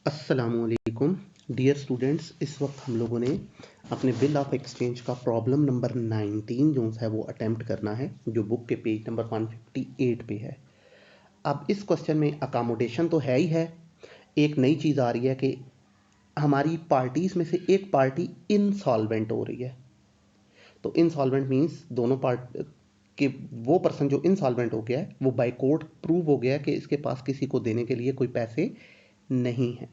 अस्सलामुअलैकुम dear students. इस वक्त हम लोगों ने अपने बिल ऑफ एक्सचेंज का प्रॉब्लम नंबर 19 जो है वो अटेम्प्ट करना है, जो बुक के पेज नंबर 158 पे है। अब इस क्वेश्चन में अकामोडेशन तो है ही है। एक नई चीज़ आ रही है कि हमारी पार्टीज में से एक पार्टी इनसॉल्वेंट हो रही है। तो इनसॉल्वेंट मीन्स दोनों पार्ट कि वो पर्सन जो इनसॉल्वेंट हो गया है वो बाय कोर्ट प्रूव हो गया है कि इसके पास किसी को देने के लिए कोई पैसे नहीं है।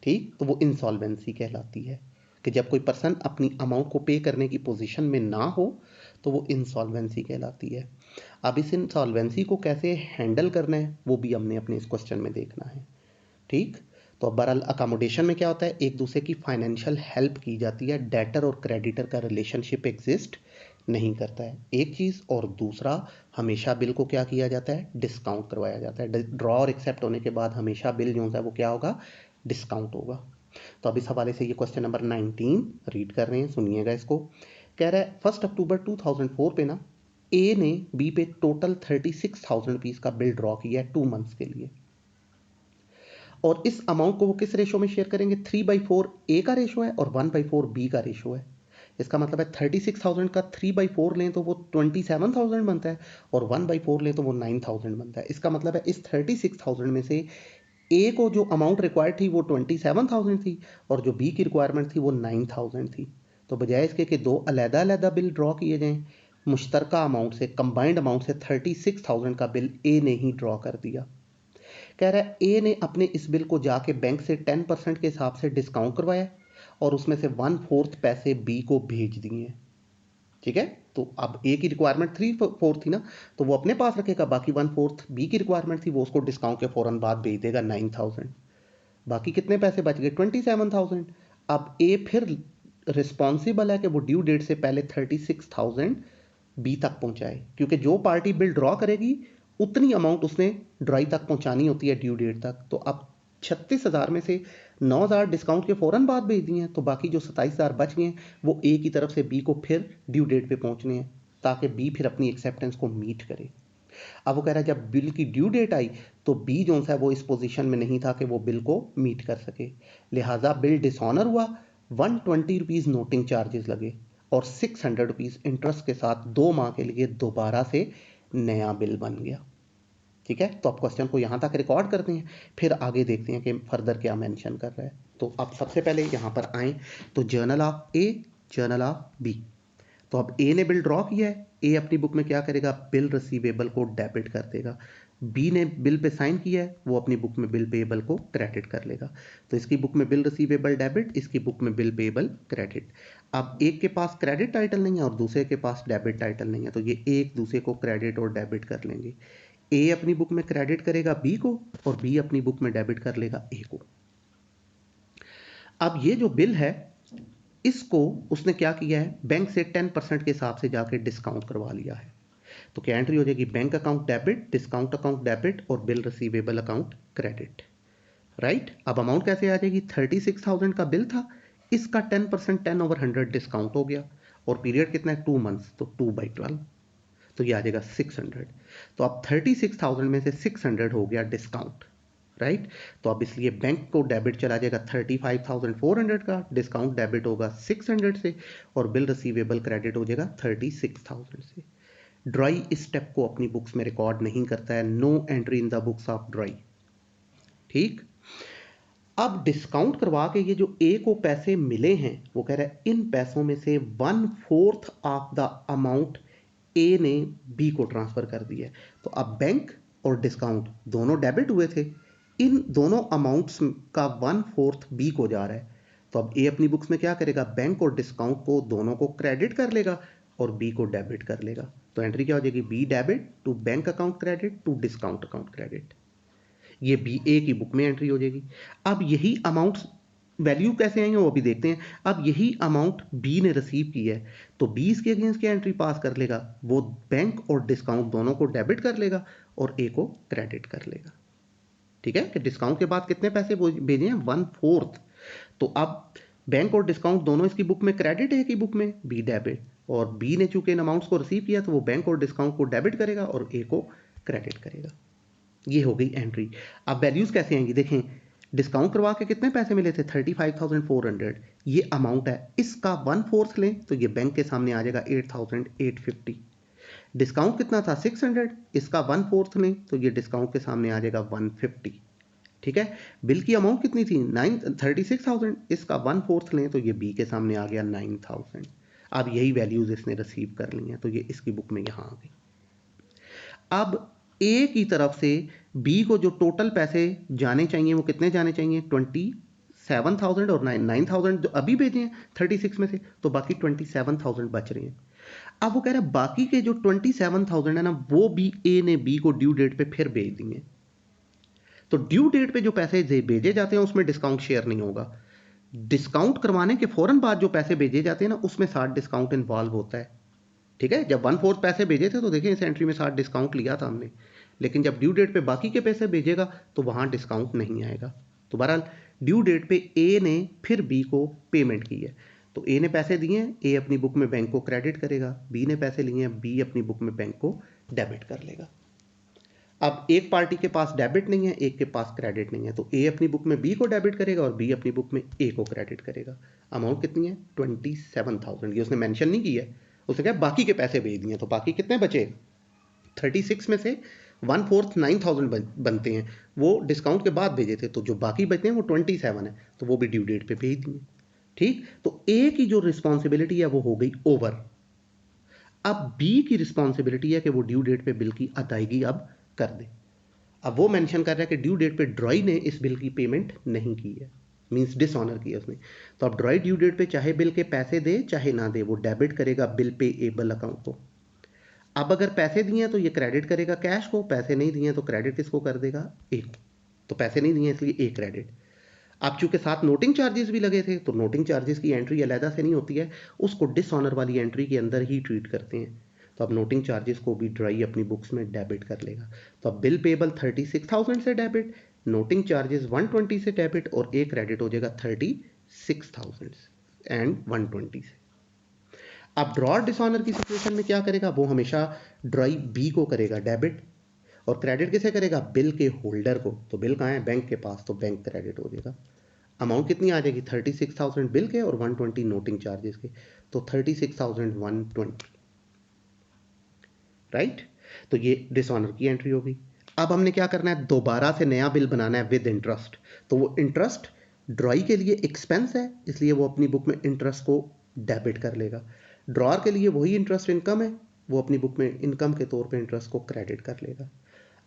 ठीक, तो वो इंसॉल्वेंसी कहलाती है कि जब कोई पर्सन अपनी अमाउंट को पे करने की पोजीशन में ना हो तो वो इंसॉल्वेंसी कहलाती है। अब इस इंसॉल्वेंसी को कैसे हैंडल करना है वो भी हमने अपने इस क्वेश्चन में देखना है। ठीक, तो अब बहरहाल अकोमोडेशन में क्या होता है, एक दूसरे की फाइनेंशियल हेल्प की जाती है। डेटर और क्रेडिटर का रिलेशनशिप एग्जिस्ट नहीं करता है, एक चीज़। और दूसरा, हमेशा बिल को क्या किया जाता है, डिस्काउंट करवाया जाता है। ड्रॉ और एक्सेप्ट होने के बाद हमेशा बिल जो है वो क्या होगा, डिस्काउंट होगा। तो अब इस हवाले से ये क्वेश्चन नंबर 19 रीड कर रहे हैं, सुनिएगा इसको। कह रहा है 1 अक्टूबर 2004 पे ना ए ने बी पे टोटल 36,000 रुपीज़ का बिल ड्रॉ किया है 2 मंथ्स के लिए। और इस अमाउंट को वो किस रेशो में शेयर करेंगे, 3/4 ए का रेशो है और 1/4 बी का रेशो है। इसका मतलब है 36,000 का 3/4 लें तो वो 27,000 बनता है और 1/4 लें तो वो 9,000 बनता है। इसका मतलब है इस 36,000 में से ए को जो अमाउंट रिक्वायर्ड थी वो 27,000 थी और जो बी की रिक्वायरमेंट थी वो 9,000 थी। तो बजाय इसके कि दो अलहदा अलहदा बिल ड्रॉ किए जाएं, मुश्तरका अमाउंट से, कंबाइंड अमाउंट से 36,000 का बिल ए ने ही ड्रॉ कर दिया। कह रहा है ए ने अपने इस बिल को जाके बैंक से 10% के हिसाब से डिस्काउंट करवाया और उसमें से 1/4 पैसे बी को भेज दिए हैं। ठीक है, तो अब ए की रिक्वायरमेंट 3/4 थी ना, तो वो अपने पास रखेगा, बाकी 1/4 बी की रिक्वायरमेंट थी वो उसको डिस्काउंट के फौरन बाद भेज देगा 9,000। बाकी कितने पैसे बच गए, 27,000। अब ए फिर रिस्पॉन्सिबल है कि वो ड्यू डेट से पहले 36,000 बी तक पहुंचाए, क्योंकि जो पार्टी बिल ड्रॉ करेगी उतनी अमाउंट उसने ड्राई तक पहुंचानी होती है ड्यू डेट तक। तो अब 36,000 में से 9,000 डिस्काउंट के फौरन बाद भेज दिए हैं, तो बाकी जो 27,000 बच गए हैं वो ए की तरफ से बी को फिर ड्यू डेट पे पहुंचने हैं, ताकि बी फिर अपनी एक्सेप्टेंस को मीट करे। अब वो कह रहा है जब बिल की ड्यू डेट आई तो बी जो है वो इस पोजीशन में नहीं था कि वो बिल को मीट कर सके, लिहाजा बिल डिसऑनर हुआ। 120 रुपीज़ नोटिंग चार्जेस लगे और 600 रुपीज़ इंटरेस्ट के साथ 2 माह के लिए दोबारा से नया बिल बन गया। ठीक है, तो आप क्वेश्चन को यहाँ तक रिकॉर्ड करते हैं, फिर आगे देखते हैं कि फर्दर क्या मेंशन कर रहा है। तो अब सबसे पहले यहाँ पर आए तो journal of A, journal of B. तो अब ए ने बिल ड्रॉ किया है, ए अपनी बुक में क्या करेगा, बिल रिसीवेबल को डेबिट कर देगा। बी ने बिल पे साइन किया है, वो अपनी बुक में बिल पेएबल को क्रेडिट कर लेगा। तो इसकी बुक में बिल रिसीवेबल डेबिट, इसकी बुक में बिल पेएबल क्रेडिट। अब एक के पास क्रेडिट टाइटल नहीं है और दूसरे के पास डेबिट टाइटल नहीं है, तो ये एक दूसरे को क्रेडिट और डेबिट कर लेंगे। ए अपनी बुक में क्रेडिट करेगा बी को और बी अपनी बुक में डेबिट कर लेगा ए को। अब ये जो बिल है इसको उसने क्या किया है, बैंक से 10% के हिसाब से जाके डिस्काउंट करवा लिया है। तो क्या एंट्री हो जाएगी, bank account debit, discount account debit और bill receivable account credit. Right, अब अमाउंट कैसे आ जाएगी, 36,000 का बिल था, इसका 10% 10/100 डिस्काउंट हो गया और पीरियड कितना है, 2 मंथ्स, तो 2/12, तो ये आ जाएगा 600। तो अब 36,000 में से 600 हो गया डिस्काउंट। राइट, तो अब इसलिए बैंक को डेबिट चला जाएगा 35,400 का, डिस्काउंट डेबिट होगा 600 से और बिल रिसीवेबल क्रेडिट हो जाएगा 36,000 से। ड्राई इस स्टेप को अपनी बुक्स में रिकॉर्ड नहीं करता है, no entry in the books of dry. ठीक, अब डिस्काउंट करवा के ये जो ए को पैसे मिले हैं वो कह रहा है इन पैसों में से 1/4 ऑफ द अमाउंट ए ने बी को ट्रांसफर कर दिया है। तो अब बैंक और डिस्काउंट दोनों डेबिट हुए थे, इन दोनों अमाउंट्स का 1/4 बी को जा रहा है। तो अब ए अपनी बुक्स में क्या करेगा, बैंक और डिस्काउंट को दोनों को क्रेडिट कर लेगा और बी को डेबिट कर लेगा। तो एंट्री क्या हो जाएगी, B debit to bank account credit to discount account credit. ये बी ए की बुक में एंट्री हो जाएगी। अब यही अमाउंट्स वैल्यू कैसे आएंगे वो भी देखते हैं। अब यही अमाउंट बी ने रिसीव की है तो बी इसके अगेंस्ट क्या एंट्री पास कर लेगा, वो बैंक और डिस्काउंट दोनों को डेबिट कर लेगा और ए को क्रेडिट कर लेगा। ठीक है, कि डिस्काउंट के बाद कितने पैसे भेजे हैं, 1/4। तो अब बैंक और डिस्काउंट दोनों इसकी बुक में क्रेडिट है, की बुक में बी डेबिट, और बी ने चूंकि इन अमाउंट्स को रिसीव किया तो वो बैंक और डिस्काउंट को डेबिट करेगा और ए को क्रेडिट करेगा। ये हो गई एंट्री। अब वैल्यूज कैसे आएंगी देखें, डिस्काउंट करवा के कितने पैसे मिले थे 35,400, ये अमाउंट है। इसका 1/4 लें तो ये बैंक के सामने आ जाएगा 8,850। डिस्काउंट कितना था 600, इसका 1/4 लें तो ये डिस्काउंट के सामने आ जाएगा 150। ठीक है, बिल की अमाउंट कितनी थी 36,000, इसका 1/4 लें तो ये बी के सामने आ गया 9,000। अब यही वैल्यूज इसने रिसीव कर ली हैं तो ये इसकी बुक में यहाँ आ गई। अब ए की तरफ से बी को जो टोटल पैसे जाने चाहिए वो कितने जाने चाहिए 27,000 और 9,000 जो अभी भेजे हैं 36 में से, तो बाकी 27,000 बच रहे हैं। अब वो कह रहा है बाकी के जो 27,000 है ना वो भी ए ने बी को ड्यू डेट पे फिर भेज दिए। तो ड्यू डेट पे जो पैसे भेजे जाते हैं उसमें डिस्काउंट शेयर नहीं होगा। डिस्काउंट करवाने के फौरन बाद जो पैसे भेजे जाते हैं ना उसमें 60 डिस्काउंट इन्वॉल्व होता है। ठीक है, जब 1/4 पैसे भेजे थे तो देखिए इस एंट्री में 60 डिस्काउंट लिया था हमने, लेकिन जब ड्यू डेट पे बाकी के पैसे भेजेगा तो वहां डिस्काउंट नहीं आएगा। तो बहरहाल ड्यू डेट पे ए ने फिर बी को पेमेंट की है, तो ए ने पैसे दिए हैं, ए अपनी बुक में बैंक को क्रेडिट करेगा, बी ने पैसे लिए हैं, बी अपनी बुक में बैंक को डेबिट कर लेगा। अब एक पार्टी के पास डेबिट नहीं है, एक के पास क्रेडिट नहीं है, तो ए अपनी बुक में बी को डेबिट करेगा और बी अपनी बुक में ए को क्रेडिट करेगा। अमाउंट कितनी है 27,000, ये उसने मेंशन नहीं किया है, उसने कहा बाकी के पैसे भेज दिए। तो बाकी कितने बचे 36 में से 1/4 9,000 बनते हैं, वो डिस्काउंट के बाद भेजे थे, तो जो बाकी बचते हैं वो 27 है, तो वो भी ड्यू डेट पे भेज दिए। ठीक, तो ए की जो रिस्पॉन्सिबिलिटी है वो हो गई ओवर। अब बी की रिस्पॉन्सिबिलिटी है कि वो ड्यू डेट पे बिल की अदायगी अब कर दे। अब वो मेंशन कर रहा है कि ड्यू डेट पे ड्रॉई ने इस बिल की पेमेंट नहीं की है, मींस डिसऑनर की है उसने। तो अब ड्रॉई ड्यू डेट पे चाहे बिल के पैसे दे चाहे ना दे वो डेबिट करेगा बिल पे एबल अकाउंट को। अब अगर पैसे दिए हैं तो ये क्रेडिट करेगा कैश को, पैसे नहीं दिए तो क्रेडिट किसको कर देगा ए। तो पैसे नहीं दिए इसलिए ए क्रेडिट। अब चूंकि साथ नोटिंग चार्जेस भी लगे थे तो नोटिंग चार्जेस की एंट्री अलहदा से नहीं होती है, उसको डिसऑनर वाली एंट्री के अंदर ही ट्रीट करते हैं। तो अब नोटिंग चार्जेस को भी ड्राई अपनी बुक्स में डेबिट कर लेगा। तो अब बिल पेबल 36,000 से डेबिट, नोटिंग चार्जेस 120 से डेबिट और ए क्रेडिट हो जाएगा 36,000 एंड 120 से। अब ड्रॉर डिसऑनर की सिचुएशन में क्या करेगा, वो हमेशा ड्राई बी को करेगा डेबिट और क्रेडिट किसे करेगा बिल के होल्डर को। तो बिल कहाँ है बैंक के पास, तो बैंक क्रेडिट हो जाएगा। अमाउंट कितनी आ जाएगी 36,000 बिल के और 120 नोटिंग चार्जेस के, तो 36,120 राइट। तो ये डिसऑनर की एंट्री होगी। अब हमने क्या करना है, दोबारा से नया बिल बनाना है विद इंटरेस्ट। तो वो इंटरेस्ट ड्रॉई के लिए एक्सपेंस है इसलिए वो अपनी बुक में इंटरेस्ट को डेबिट कर लेगा। ड्रॉर के लिए वही इंटरेस्ट इनकम है, वो अपनी बुक में इनकम के तौर पे इंटरेस्ट को क्रेडिट कर लेगा।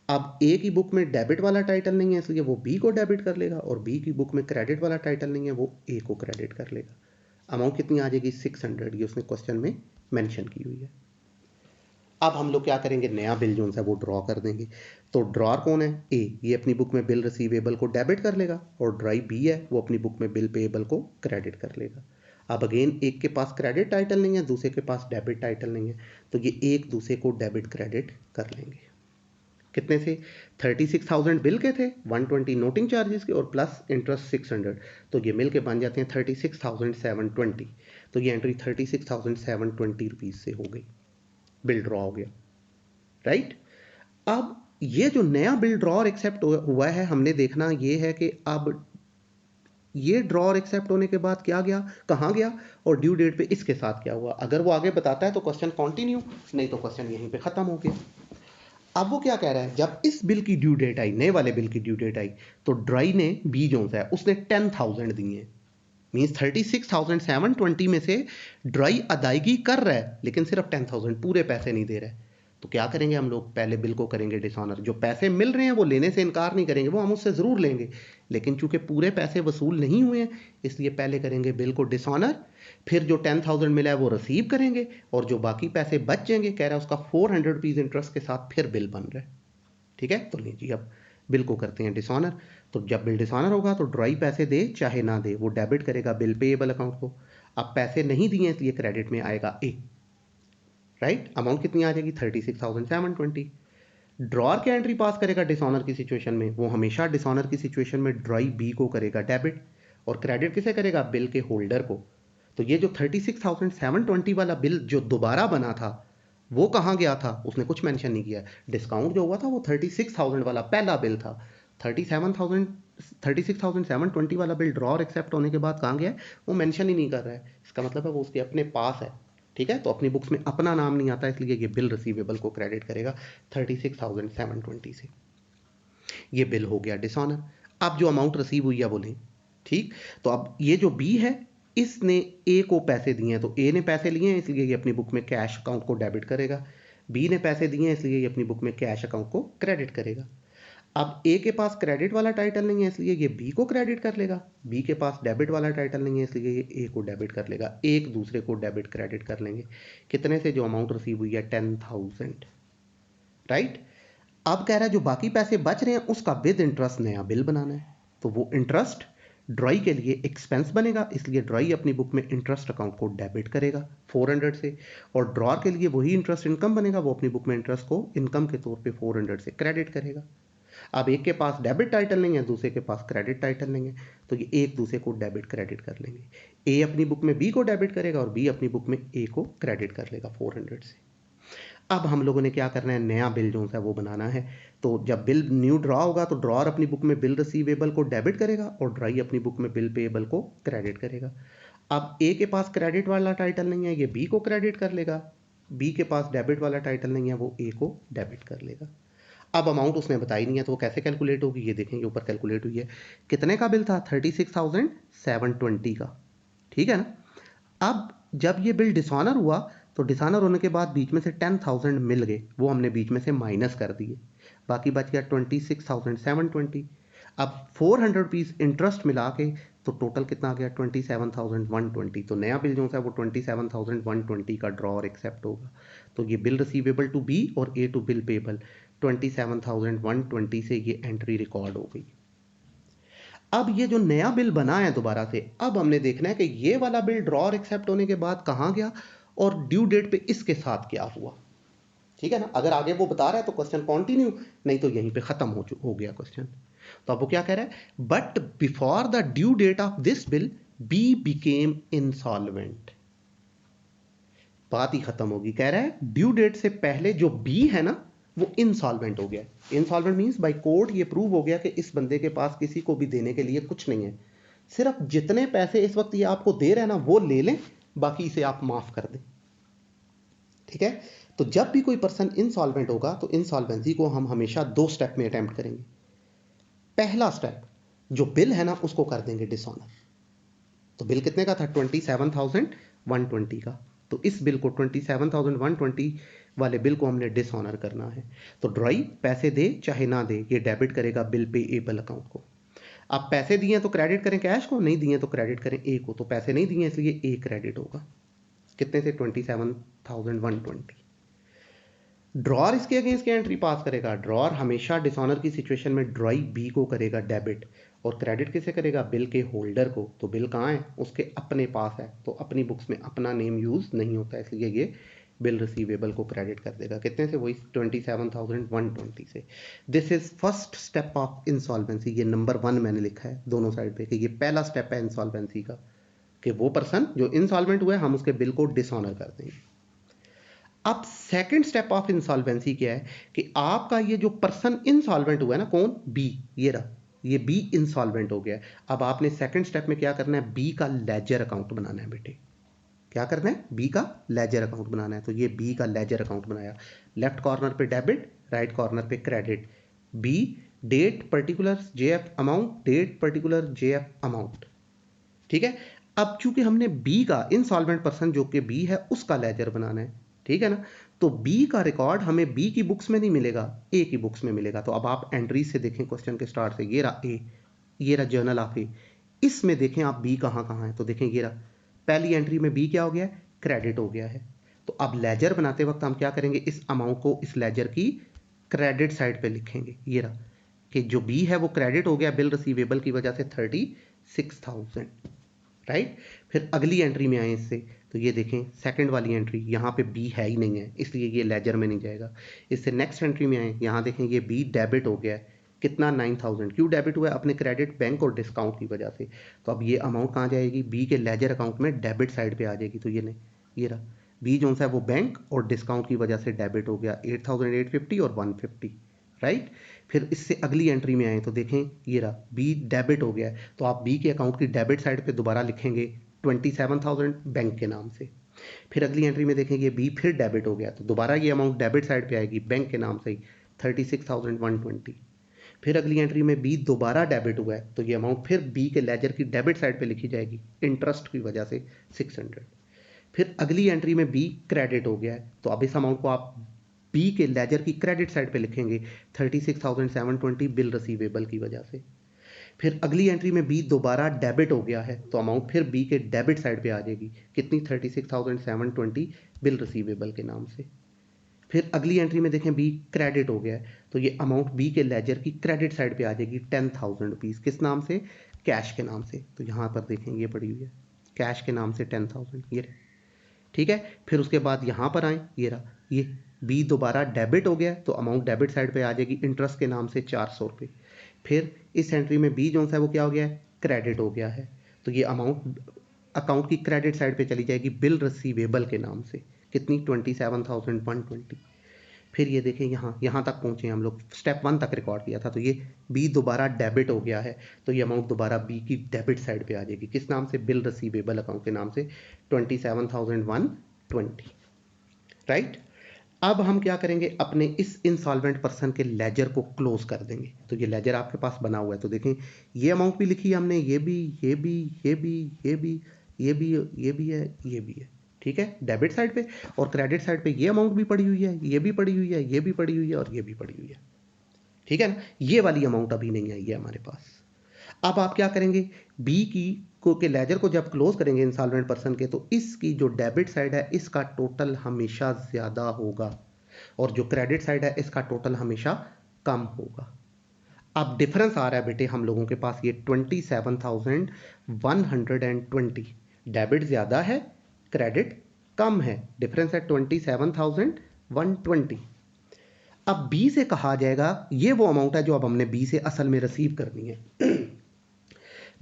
अब ए की बुक में डेबिट वाला टाइटल नहीं है इसलिए वो बी को डेबिट कर लेगा और बी की बुक में क्रेडिट वाला टाइटल नहीं है वो ए को क्रेडिट कर लेगा। अमाउंट कितनी आ जाएगी 600, ये उसने क्वेश्चन में मेंशन की हुई है। अब हम लोग क्या करेंगे, नया बिल जो है वो ड्रॉ कर देंगे। तो ड्रॉर कौन है ए, ये अपनी बुक में बिल रिसीवेबल को डेबिट कर लेगा और ड्राई बी है वो अपनी बुक में बिल पेएबल को क्रेडिट कर लेगा। अब अगेन एक के पास क्रेडिट टाइटल नहीं है, दूसरे के पास डेबिट टाइटल नहीं है, तो ये एक दूसरे को डेबिट क्रेडिट कर लेंगे। कितने से 36,000 बिल के थे, 120 नोटिंग चार्जेस के और प्लस इंटरेस्ट 600, तो ये मिल के बन जाते हैं 36,720। तो ये एंट्री 36,720 रुपीज से हो गई, बिल ड्रॉ हो गया राइट। अब ये जो नया बिल ड्रॉ और एक्सेप्ट हुआ है हमने देखना ये है कि अब ये ड्रॉ और एक्सेप्ट होने के बाद क्या गया, कहाँ गया और ड्यू डेट पे इसके साथ क्या हुआ। अगर वो आगे बताता है तो क्वेश्चन कंटिन्यू, नहीं तो क्वेश्चन यहीं पे खत्म हो गया। अब वो क्या कह रहा है, जब इस बिल की ड्यू डेट आई, नए वाले बिल की ड्यू डेट आई, तो ड्राई ने बी जो है उसने 10,000 दिए, मींस 36,720 में से ड्राई अदायगी कर रहा है लेकिन सिर्फ 10,000, पूरे पैसे नहीं दे रहा है। तो क्या करेंगे हम लोग, पहले बिल को करेंगे डिसऑनर। जो पैसे मिल रहे हैं वो लेने से इनकार नहीं करेंगे, वो हम उससे ज़रूर लेंगे, लेकिन चूंकि पूरे पैसे वसूल नहीं हुए हैं इसलिए पहले करेंगे बिल को डिसऑनर, फिर जो 10,000 मिला है वो रिसीव करेंगे और जो बाकी पैसे बच जाएंगे, कह रहा है उसका 400 रुपीज़ इंटरेस्ट के साथ फिर बिल बन रहा है। ठीक है, तो लीजिए अब बिल को करते हैं डिसऑनर। तो जब बिल डिसऑनर होगा तो ड्राई पैसे दे चाहे ना दे वो डेबिट करेगा बिल पेएबल अकाउंट को। अब पैसे नहीं दिए इसलिए क्रेडिट में आएगा ए राइट। अमाउंट कितनी आ जाएगी 36,720। ड्रॉर के एंट्री पास करेगा डिसऑनर की सिचुएशन में, वो हमेशा डिसऑनर की सिचुएशन में ड्राई बी को करेगा डेबिट और क्रेडिट किसे करेगा, बिल के होल्डर को। तो ये जो 36,720 वाला बिल जो दोबारा बना था वो कहाँ गया था, उसने कुछ मेंशन नहीं किया। डिस्काउंट जो हुआ था वो 36,000 वाला पहला बिल था, 36,720 वाला बिल ड्रॉ और एक्सेप्ट होने के बाद कहाँ गया है, वो मेंशन ही नहीं कर रहा है। इसका मतलब है वो उसके अपने पास है, ठीक है। तो अपनी बुक्स में अपना नाम नहीं आता, इसलिए ये बिल रिसीवेबल को क्रेडिट करेगा 36,720 से। ये बिल हो गया डिसऑनर। अब जो अमाउंट रिसीव हुई है वो लें, ठीक। तो अब ये जो बी है, इसने ए को पैसे दिए हैं, तो ए ने पैसे लिए हैं इसलिए ये अपनी बुक में कैश अकाउंट को डेबिट करेगा। बी ने पैसे दिए हैं इसलिए ये अपनी बुक में कैश अकाउंट को क्रेडिट करेगा। अब ए के पास क्रेडिट वाला टाइटल नहीं है इसलिए ये बी को क्रेडिट कर लेगा। बी के पास डेबिट वाला टाइटल नहीं है इसलिए ये ए को डेबिट कर लेगा। एक दूसरे को डेबिट क्रेडिट कर लेंगे। कितने से? जो अमाउंट रिसीव हुई है 10,000, राइट। अब कह रहा है जो बाकी पैसे बच रहे हैं उसका विद इंटरेस्ट नया बिल बनाना है। तो वो इंटरेस्ट ड्रॉई के लिए एक्सपेंस बनेगा, इसलिए ड्रॉई अपनी बुक में इंटरेस्ट अकाउंट को डेबिट करेगा 400 से, और ड्रॉर के लिए वही इंटरेस्ट इनकम बनेगा, वो अपनी बुक में इंटरेस्ट को इनकम के तौर पे 400 से क्रेडिट करेगा। अब एक के पास डेबिट टाइटल नहीं है, दूसरे के पास क्रेडिट टाइटल नहीं है, तो ये एक दूसरे को डेबिट क्रेडिट कर लेंगे। ए अपनी बुक में बी को डेबिट करेगा और बी अपनी बुक में ए को क्रेडिट कर लेगा 400 से। अब हम लोगों ने क्या करना है, नया बिल जो है वो बनाना है। तो जब बिल न्यू ड्रॉ होगा तो ड्रॉर अपनी बुक में बिल रिसीवेबल को डेबिट करेगा और ड्राई अपनी बुक में बिल पेएबल को क्रेडिट करेगा। अब ए के पास क्रेडिट वाला टाइटल नहीं है, ये बी को क्रेडिट कर लेगा। बी के पास डेबिट वाला टाइटल नहीं है, वो ए को डेबिट कर लेगा। अब अमाउंट उसने बताई नहीं है तो वो कैसे कैलकुलेट होगी, ये देखें, ये ऊपर कैलकुलेट हुई है। कितने का बिल था? 36,720 का, ठीक है ना। अब जब ये बिल डिसऑनर हुआ तो डिसऑनर होने के बाद बीच में से 10,000 मिल गए, वो हमने बीच में से माइनस कर दिए, बाकी बच गया 26,720। अब 400 रुपीज़ इंटरेस्ट मिला के तो टोटल कितना आ गया? 27,120। तो नया बिल जो है वो 27,120 का ड्रॉ और एक्सेप्ट होगा। तो ये बिल रिसीवेबल टू बी और ए टू बिल पेबल 27,120 से ये एंट्री रिकॉर्ड हो गई। अब ये जो नया बिल बना है दोबारा से, अब हमने देखना है कि ये वाला बिल ड्रॉ और एक्सेप्ट होने के बाद कहाँ गया और ड्यू डेट पे इसके साथ क्या हुआ, ठीक है ना। अगर आगे वो बता रहा है तो क्वेश्चन कंटिन्यू, नहीं तो यहीं पे खत्म हो गया क्वेश्चन। तो अब वो क्या कह रहा है? But before the due date of this bill B became insolvent. बात ही खत्म होगी। कह रहा है ड्यू डेट से पहले जो बी है ना वो इंसॉल्वेंट हो गया। इंसॉल्वेंट मींस बाय कोर्ट ये प्रूव हो गया कि इस बंदे के पास किसी को भी देने के लिए कुछ नहीं है, सिर्फ जितने पैसे इस वक्त ये आपको दे रहे हैं ना वो ले लें, बाकी इसे आप माफ कर दें, ठीक है। तो जब भी कोई पर्सन इंसॉल्वेंट होगा तो इंसॉल्वेंसी को हम हमेशा 2 स्टेप में अटेम्प्ट करेंगे। पहला स्टेप, जो बिल है ना उसको कर देंगे डिसऑनर। तो बिल कितने का था? 27,120 का। तो इस बिल को 27,120 वाले बिल को हमने डिसऑनर करना है। तो ड्रॉई पैसे दे चाहे ना दे, ये डेबिट करेगा बिल पेएबल अकाउंट को। अब पैसे दिए तो क्रेडिट करें कैश को, नहीं दिए तो क्रेडिट करें ए को। तो पैसे नहीं दिए इसलिए ए क्रेडिट होगा। कितने से? 27,120। ड्रॉर इसके अगेंस्ट क्या एंट्री पास करेगा? ड्रॉर हमेशा डिसऑनर की सिचुएशन में ड्रॉई बी को करेगा डेबिट, और क्रेडिट किसे करेगा? बिल के होल्डर को। तो बिल कहाँ है? उसके अपने पास है, तो अपनी बुक्स में अपना नेम यूज नहीं होता, इसलिए ये बिल रिसीवेबल को क्रेडिट कर देगा। कितने से? वही 27,120 से। This is first step of insolvency. ये नंबर 1 मैंने लिखा है दोनों साइड पे कि ये पहला स्टेप है इंसॉल्वेंसी का, कि वो पर्सन जो इंसॉल्वेंट हुआ है हम उसके बिल को डिसऑनर कर देंगे। अब सेकंड स्टेप ऑफ इंसॉल्वेंसी क्या है कि आपका ये जो पर्सन इंसॉल्वेंट हुआ है ना, कौन? बी। ये रहा, ये बी इंसॉल्वेंट हो गया है। अब आपने सेकंड स्टेप में क्या करना है? बी का लेजर अकाउंट बनाना है बेटे। क्या करना है? बी का लेजर अकाउंट बनाना है। तो ये बी का लेजर अकाउंट बनाया, लेफ्ट कॉर्नर पे डेबिट, राइट कॉर्नर पे credit. B date particular JF amount, date particular JF amount, ठीक है। अब चूंकि हमने बी का इंसॉल्वेंट पर्सन जो कि बी है उसका लेजर बनाना है, ठीक है ना। तो बी का रिकॉर्ड हमें बी की बुक्स में नहीं मिलेगा, ए की बुक्स में मिलेगा। तो अब आप एंट्री से देखें क्वेश्चन के स्टार्ट से, ये रहा ए, ये रहा जर्नल ऑफ ए। इसमें देखें आप बी कहाँ कहाँ है, तो देखें ये रहा पहली एंट्री में बी क्या हो गया है? क्रेडिट हो गया है। तो अब लेजर बनाते वक्त हम क्या करेंगे? इस अमाउंट को इस लेजर की क्रेडिट साइड पे लिखेंगे। ये रहा कि जो बी है वो क्रेडिट हो गया बिल रिसीवेबल की वजह से 36,000, राइट। फिर अगली एंट्री में आए इससे, तो ये देखें सेकंड वाली एंट्री, यहाँ पे बी है ही नहीं है इसलिए ये लेजर में नहीं जाएगा। इससे नेक्स्ट एंट्री में आए, यहाँ देखें ये बी डेबिट हो गया है। कितना? 9,000। क्यों डेबिट हुआ है? अपने क्रेडिट बैंक और डिस्काउंट की वजह से। तो अब ये अमाउंट कहाँ जाएगी? बी के लेजर अकाउंट में डेबिट साइड पे आ जाएगी। तो ये नहीं, ये रहा बी जो है वो बैंक और डिस्काउंट की वजह से डेबिट हो गया 8,850 और 150, राइट। फिर इससे अगली एंट्री में आए तो देखें ये रहा बी डेबिट हो गया है, तो आप बी के अकाउंट की डेबिट साइड पे दोबारा लिखेंगे 27,000 बैंक के नाम से। फिर अगली एंट्री में देखेंगे बी फिर डेबिट हो गया, तो दोबारा ये अमाउंट डेबिट साइड पे आएगी बैंक के नाम से ही 36,120। फिर अगली एंट्री में बी दोबारा डेबिट हुआ है, तो ये अमाउंट फिर बी के लेजर की डेबिट साइड पे लिखी जाएगी इंटरेस्ट की वजह से 600। फिर अगली एंट्री में बी क्रेडिट हो गया है, तो अब इस अमाउंट को आप बी के लेजर की क्रेडिट साइड पे लिखेंगे 36,720 बिल रिसीवेबल की वजह से। फिर अगली एंट्री में बी दोबारा डेबिट हो गया है, तो अमाउंट फिर बी के डेबिट साइड पे आ जाएगी कितनी 36,720 बिल रिसीवेबल के नाम से। फिर अगली एंट्री में देखें बी क्रेडिट हो गया है, तो ये अमाउंट बी के लेजर की क्रेडिट साइड पे आ जाएगी 10,000 रुपीज़, किस नाम से, कैश के नाम से। तो यहाँ पर देखें ये पड़ी हुई है कैश के नाम से 10,000, ये ठीक है। फिर उसके बाद यहाँ पर आए, ये रहा ये बी दोबारा डेबिट हो गया, तो अमाउंट डेबिट साइड पे आ जाएगी इंटरेस्ट के नाम से 400 रुपये। फिर इस एंट्री में बी जो है वो क्या हो गया है, क्रेडिट हो गया है, तो ये अमाउंट अकाउंट की क्रेडिट साइड पे चली जाएगी बिल रिसीवेबल के नाम से, कितनी 27,120। फिर ये देखें यहाँ तक पहुँचे हम लोग, स्टेप 1 तक रिकॉर्ड किया था, तो ये बी दोबारा डेबिट हो गया है, तो ये अमाउंट दोबारा बी की डेबिट साइड पे आ जाएगी किस नाम से, बिल रिसीवेबल अकाउंट के नाम से 27,120, राइट। अब हम क्या करेंगे, अपने इस इंसॉल्वेंट पर्सन के लेजर को क्लोज कर देंगे। तो ये लेजर आपके पास बना हुआ है, तो देखें ये अमाउंट भी लिखी है हमने, ये भी, ये भी, ये भी, ये भी, ये भी, ये भी है, ये भी है, ठीक है, डेबिट साइड पे। और क्रेडिट साइड पे ये अमाउंट भी पड़ी हुई है, ये भी पड़ी हुई है, ये भी पड़ी हुई है, और ये भी पड़ी हुई है, ठीक है ना। ये वाली अमाउंट अभी नहीं आई है हमारे पास। अब आप क्या करेंगे, बी की के लेजर को जब क्लोज करेंगे इंसॉल्वेंट पर्सन के, तो इसकी जो डेबिट साइड है इसका टोटल हमेशा ज्यादा होगा, और जो क्रेडिट साइड है इसका टोटल हमेशा कम होगा। अब डिफरेंस आ रहा है बेटे हम लोगों के पास, ये 27,120, डेबिट ज्यादा है क्रेडिट कम है, डिफरेंस है 27,120। अब बी से कहा जाएगा, ये वो अमाउंट है जो अब हमने बी से असल में रिसीव करनी है।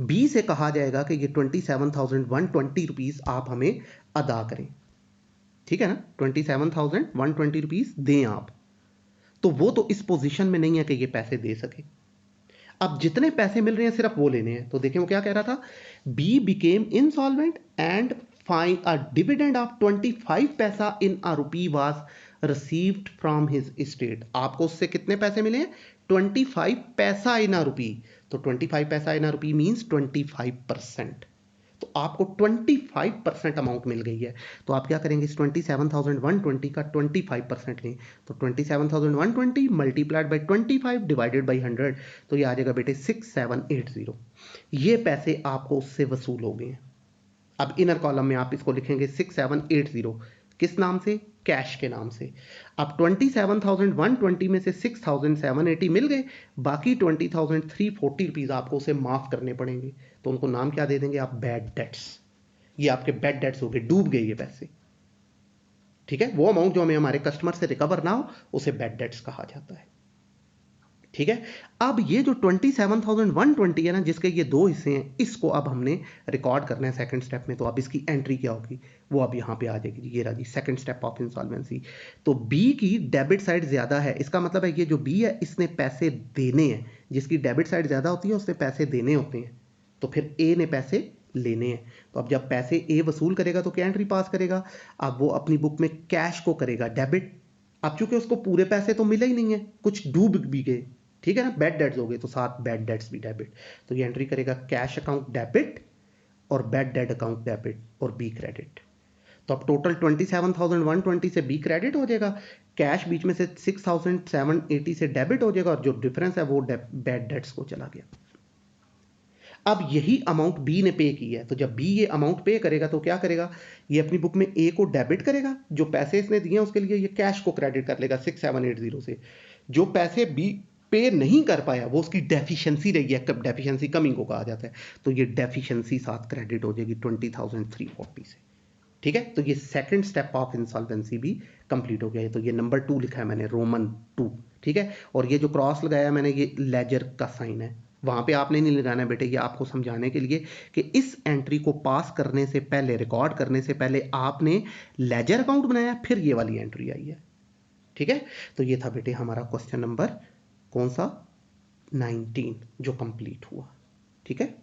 बी से कहा जाएगा कि ये 27,120 रुपीज आप हमें अदा करें, ठीक है ना, 27,120 रुपीज दें आप। तो वो तो इस पोजीशन में नहीं है कि ये पैसे दे सके। अब जितने पैसे मिल रहे हैं सिर्फ वो लेने हैं। तो देखें वो क्या कह रहा था, B became insolvent and fine a dividend of 25 paisa in a rupee was received from his estate. आपको उससे कितने पैसे मिले हैं, 25 पैसा इन अ रुपी। तो 25 paisa in a rupee means 25%। तो आपको 25% अमाउंट मिल गई है। तो आप क्या करेंगे, इस 27,120 का 25% लें, तो 27,120 मल्टीप्लाइड बाई 25 डिवाइडेड बाई 100, तो ये आ जाएगा बेटे 6780। ये पैसे आपको उससे वसूल हो गए हैं। अब इनर कॉलम में आप इसको लिखेंगे 6780, किस नाम से, कैश के नाम से। अब 27,120 में से 6,780 मिल गए, बाकी 20,340 रुपीज आपको उसे माफ करने पड़ेंगे। तो उनको नाम क्या दे देंगे आप, बैड डेट्स। ये आपके बैड डेट्स हो गए, डूब गए ये पैसे, ठीक है। वो अमाउंट जो हमें हमारे कस्टमर से रिकवर ना हो उसे बैड डेट्स कहा जाता है, ठीक है। अब ये जो 27,120 है ना, जिसके ये दो हिस्से हैं, इसको अब हमने रिकॉर्ड करना है सेकंड स्टेप में। तो अब इसकी एंट्री क्या होगी, वो अब यहाँ पे आ जाएगी, ये रहा जी सेकंड स्टेप ऑफ इंसॉल्वेंसी। तो बी की डेबिट साइड ज्यादा है, इसका मतलब है ये जो बी है इसने पैसे देने हैं, जिसकी डेबिट साइड ज्यादा होती है उसने पैसे देने होते हैं। तो फिर ए ने पैसे लेने हैं। तो अब जब पैसे ए वसूल करेगा तो क्या एंट्री पास करेगा, अब वो अपनी बुक में कैश को करेगा डेबिट। अब चूंकि उसको पूरे पैसे तो मिले ही नहीं है, कुछ डूब भी गए, ठीक है ना, बैड डेट्स हो गए, तो साथ बैड डेट्स भी डेबिट। तो ये एंट्री करेगा कैश अकाउंट डेबिट और बैड डेट अकाउंट डेबिट और बी क्रेडिट। तो अब टोटल 27,120 से बी क्रेडिट हो जाएगा, कैश बीच में से 6,780 से डेबिट हो जाएगा, और जो डिफरेंस है वो बैड डेट्स को चला गया। अब यही अमाउंट बी ने पे की है, तो जब बी ये अमाउंट पे करेगा तो क्या करेगा, ये अपनी बुक में ए को डेबिट करेगा, जो पैसे इसने दिए हैं उसके लिए ये कैश को क्रेडिट कर लेगा 6780 से। जो पैसे बी पे नहीं कर पाया वो उसकी डेफिशिएंसी रही है, कब डेफिशिएंसी कमिंग को कहा जाता है, तो ये डेफिशिएंसी साथ क्रेडिट हो जाएगी 20,340 से, ठीक है। तो ये सेकंड स्टेप ऑफ इंसॉल्वेंसी भी कंप्लीट हो गया है। तो ये नंबर 2 लिखा है मैंने, रोमन 2, ठीक है। और ये जो क्रॉस लगाया मैंने ये लेजर का साइन है, वहां पे आपने नहीं लगाना है बेटे, ये आपको समझाने के लिए कि इस एंट्री को पास करने से पहले, रिकॉर्ड करने से पहले आपने लेजर अकाउंट बनाया, फिर ये वाली एंट्री आई है, ठीक है। तो ये था बेटे हमारा क्वेश्चन नंबर कौन सा 19 जो कंप्लीट हुआ। ठीक है,